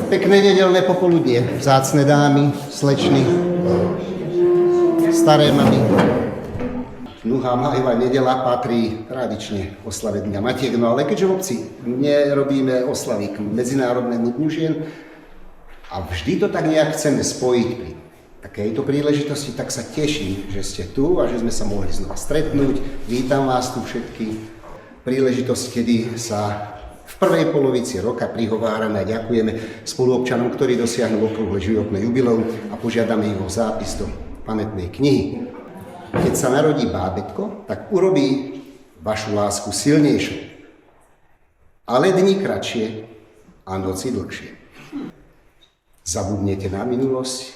Pekné nedeľné popoludnie, vzácne dámy, slečny, staré mamy. Mnohám aj nedeľa patrí tradične oslave Dňa Matiek, no ale keďže v obci nerobíme oslavy k Medzinárodnému dňu žien a vždy to tak nejak chceme spojiť pri takejto príležitosti, tak sa teším, že ste tu a že sme sa mohli znova stretnúť. Vítam vás tu všetky. Príležitosť, kedy sa v prvej polovici roka prihovárame a ďakujeme spoluobčanom, ktorí dosiahnu okrúhle životné jubileum a požiadame ich o zápis do pamätnej knihy. Keď sa narodí bábätko, tak urobí vašu lásku silnejšiu. Ale dni kratšie a noci dlhšie. Zabudnete na minulosť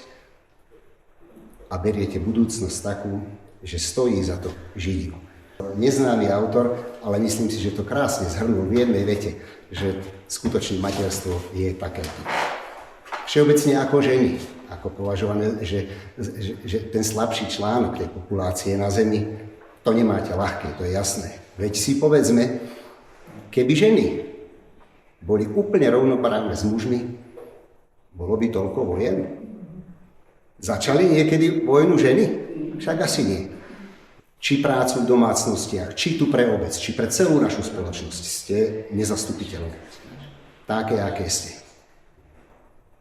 a beriete budúcnosť takú, že stojí za to žiť ju. Neznámy autor, ale myslím si, že to krásne zhrnul v jednej vete, že skutočné materstvo je takéto. Všeobecne ako ženy, ako považované, že ten slabší článok tej populácie na Zemi, to nemáte ľahké, to je jasné. Veď si povedzme, keby ženy boli úplne rovnoprávne s mužmi, bolo by toľko vojen? Začali niekedy vojnu ženy? Však asi nie. Či prácu v domácnostiach, či tu pre obec, či pre celú našu spoločnosť ste nezastupiteľné. Také, aké ste.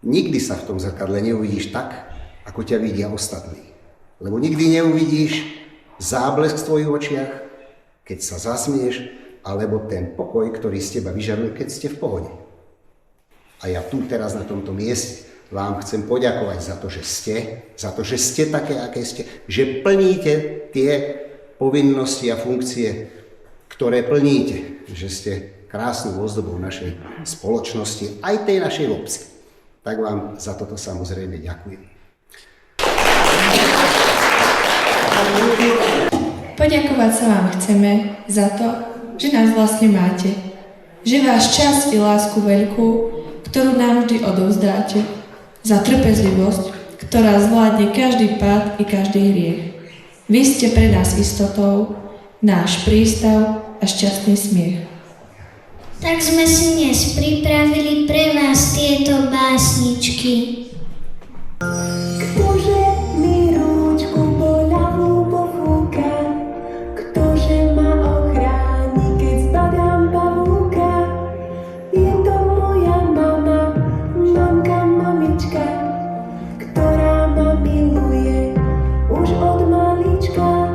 Nikdy sa v tom zrkadle neuvidíš tak, ako ťa vidia ostatní. Lebo nikdy neuvidíš záblesk v tvojich očiach, keď sa zasmieš, alebo ten pokoj, ktorý z teba vyžaruje, keď ste v pohode. A ja tu teraz na tomto mieste vám chcem poďakovať za to, že ste také, aké ste, že plníte tie povinnosti a funkcie, ktoré plníte, že ste krásnou ozdobou našej spoločnosti, aj tej našej obci. Tak vám za toto samozrejme ďakujem. Poďakovať sa vám chceme za to, že nás vlastne máte. Že váš čas i lásku veľkú, ktorú nám vždy odovzdáte. Za trpezlivosť, ktorá zvládne každý pád i každý hriech. Vy ste pre nás istotou, náš prístav a šťastný smiech. Tak sme si dnes pripravili pre vás tieto básničky. Ktože mi rúčku boľavú pofúka, ktože ma ochráni, keď zbadám pavúka. Je to moja mama, mamka, mamička, ktorá ma miluje už od malička.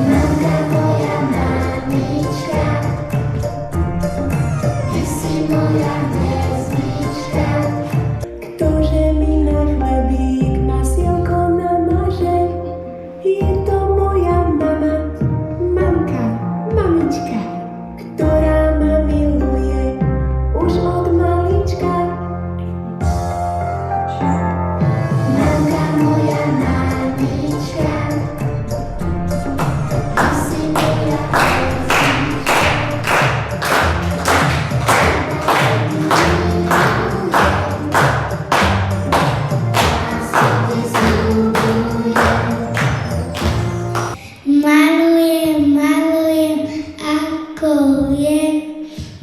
Mamka moja mamička, ty si moja hviezdička, ktože mi na chlebík masielko namaže. Je to moja mama, mamka, mamička, ktorá ma miluje už od malička. Mamka moja mamička, ty si moja hviezdička, Malujem, ako je,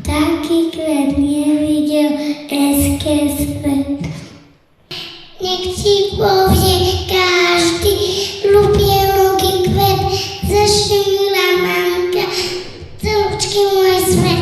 taký kvet nevidel eske svet. Nech ti povie každý ľúbienoký kvet, zašumila mamka, celúčky môj svet.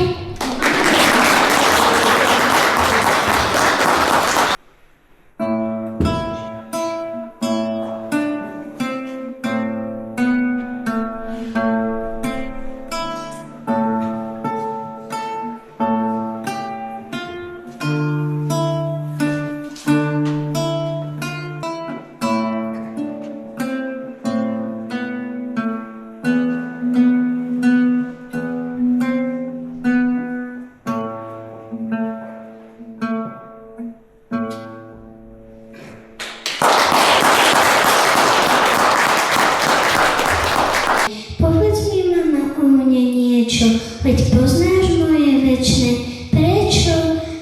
Povedz mi, mama, o mne niečo, veď poznáš moje večné prečo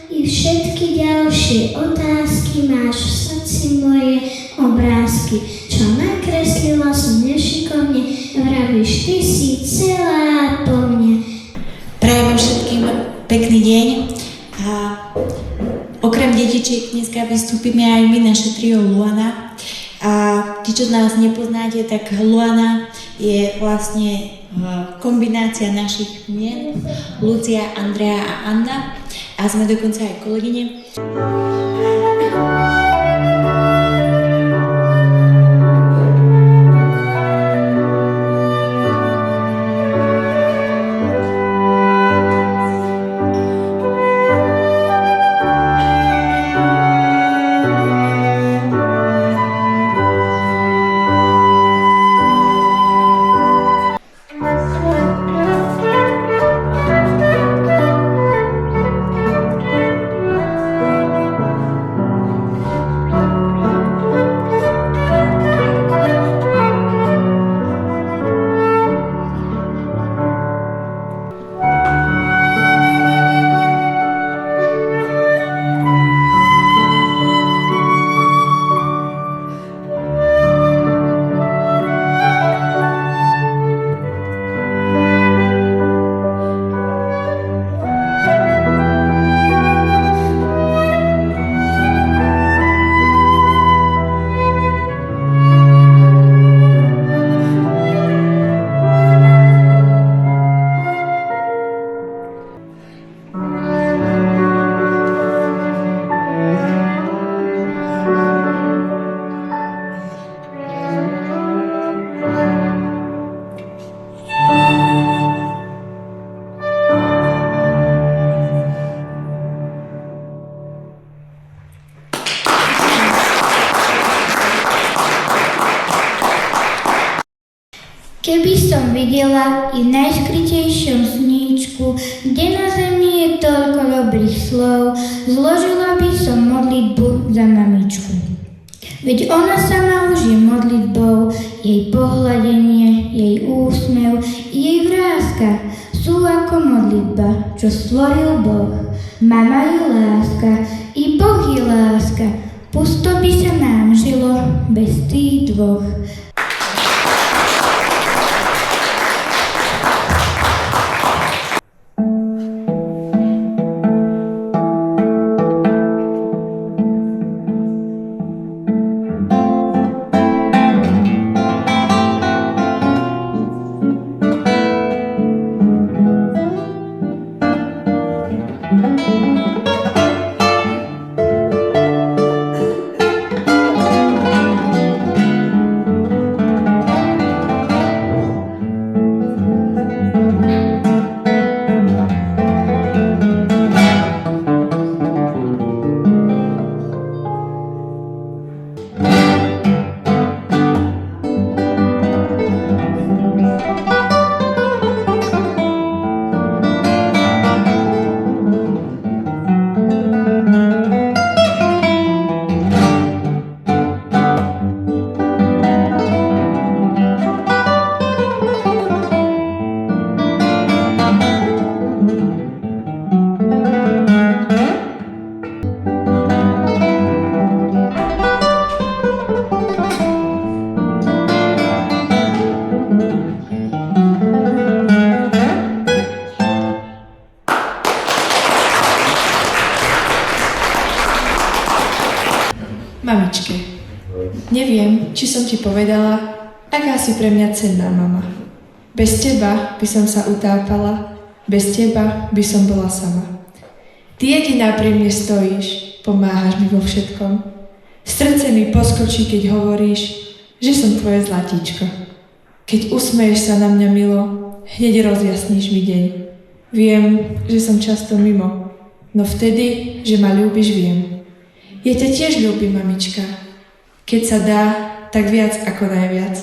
i všetky ďalšie otázky máš v srdci moje obrázky. Čo nakreslila som nešikovne, vravíš, ty si celá Pekný deň. A okrem detičiek dneska vystúpime aj my, naše trio Luana. A tí, čo nás nepoznáte, tak Luana je vlastne kombinácia našich mien, Lucia, Andrea a Anna. A sme dokonca aj kolegyne. Keby som videla i v najskrytejšom sníčku, kde na zemi je toľko dobrých slov, zložila by som modlitbu za mamičku. Veď ona sama už je modlitbou, jej pohľadenie, jej úsmev, jej vrázka sú ako modlitba, čo stvoril Boh. Mama je láska, i Boh je láska, pusto by sa nám žilo bez tých dvoch. Mamičke, neviem, či som ti povedala, aká si pre mňa cenná mama. Bez teba by som sa utápala, bez teba by som bola sama. Ty jediná pri mne stojíš, pomáhaš mi vo všetkom. Srdce mi poskočí, keď hovoríš, že som tvoje zlatíčko. Keď usmeješ sa na mňa milo, hneď rozjasníš mi deň. Viem, že som často mimo, no vtedy, že ma ľúbiš, viem. Ja ťa tiež ľúbim, mamička. Keď sa dá, tak viac ako najviac.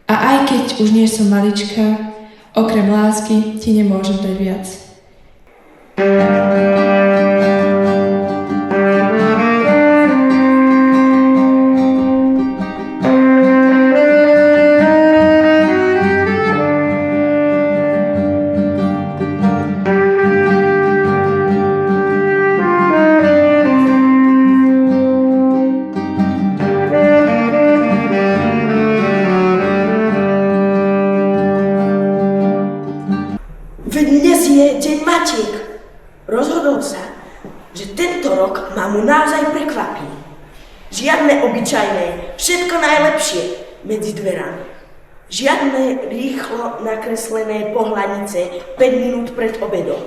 A aj keď už nie som malička, okrem lásky ti nemôžem dať viac. Veď dnes je deň matiek. Rozhodol sa, že tento rok mamu naozaj prekvapí. Žiadne obyčajné, všetko najlepšie medzi dverami. Žiadne rýchlo nakreslené pohľadnice 5 minút pred obedom.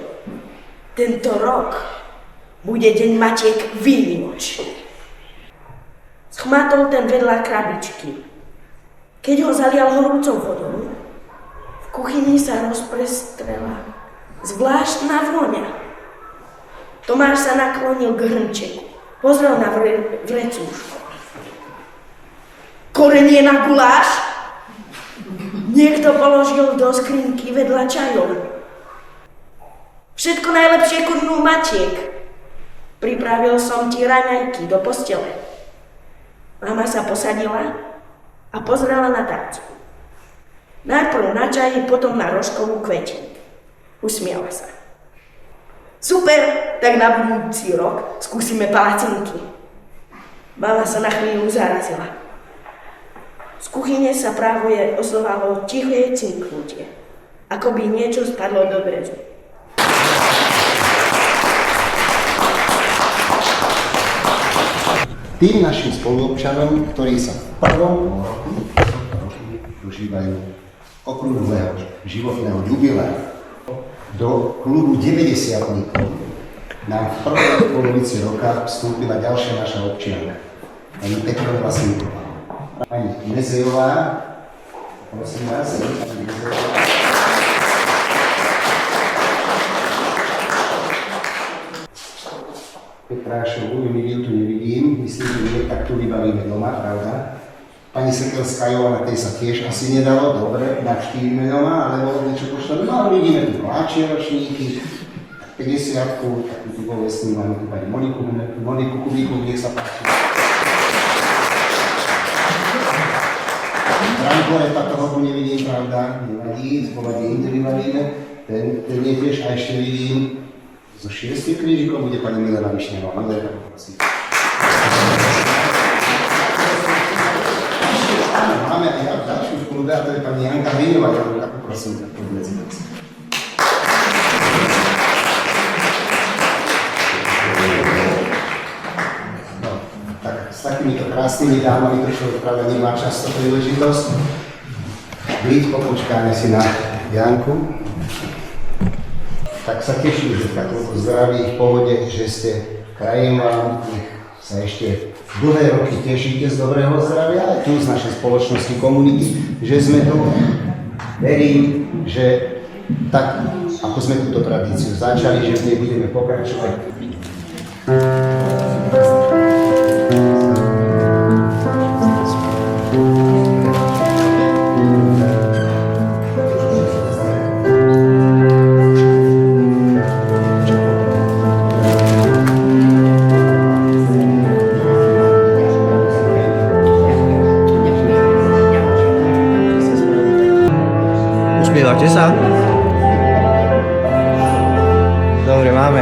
Tento rok bude deň Matiek výnimočný. Schmatol ten vedľa krabičky. Keď ho zalial horúcou vodou, v kuchyni sa rozprestrela zvláštna vôňa. Tomáš sa naklonil k hrnčeku. Pozrel na vrecúško. Korenie na guláš? Niekto položil do skrinky vedľa čajov. Všetko najlepšie ku dnu Matiek. Pripravil som ti raňajky do postele. Mama sa posadila a pozrela na tácu. Najprv na čaj, potom na rožkovú kvetinu. Usmiala sa. Super, tak na budúci rok skúsime palacinky. Mama sa na chvíľu zarazila. Z kuchyne sa práve ozvalo tiché cinknutie, ako by niečo spadlo do brezu. Tým našim spoluobčanom, ktorí sa v prvom roku dožívajú okrúhleho životného jubilea, do klubu 90-tníkov nám v prvej polovici roka vstúpila ďalšia naša občianka, pani Petrova Sinková. Pani Mezejová, prosím vás, pani Mezejová. Petrášovu, ju tu nevidím, myslím, že nie, tak tu vybavíme doma, pravda? Pani Sekelská Jová, na tej sa tiež asi nedalo, dobre, navštívime doma, alebo niečo pošleme, no ale vidíme tu mladšie ročníky, 50-ku, takú tu povestnú, máme tu pani Moniku Kubíku, nech sa páči. Branko je toho tu nevidím, pravda, nevadí, zpovadí inde vybavíme, ten je tiež, a ešte vidím, zo 6. krížikom bude pani Milena Višňová, Milena, poprosím. Máme aj ďalšiu v klube, a to je pani Janka Hriňová, ja poprosím, tak poď medzi nás. No, tak s takýmito krásnymi dámami to človek práve nemá často príležitosť. Byť, popočkáme si na Janku. Tak sa teším, že v takomto zdraví, v pohode, že ste krajem vám, nech sa ešte dlhé roky tešíte z dobrého zdravia, aj tu z našej spoločnosti komunity, že sme tu. Verím, že tak, ako sme túto tradíciu začali, že v nej budeme pokračovať. Usmievate sa? Dobre, máme.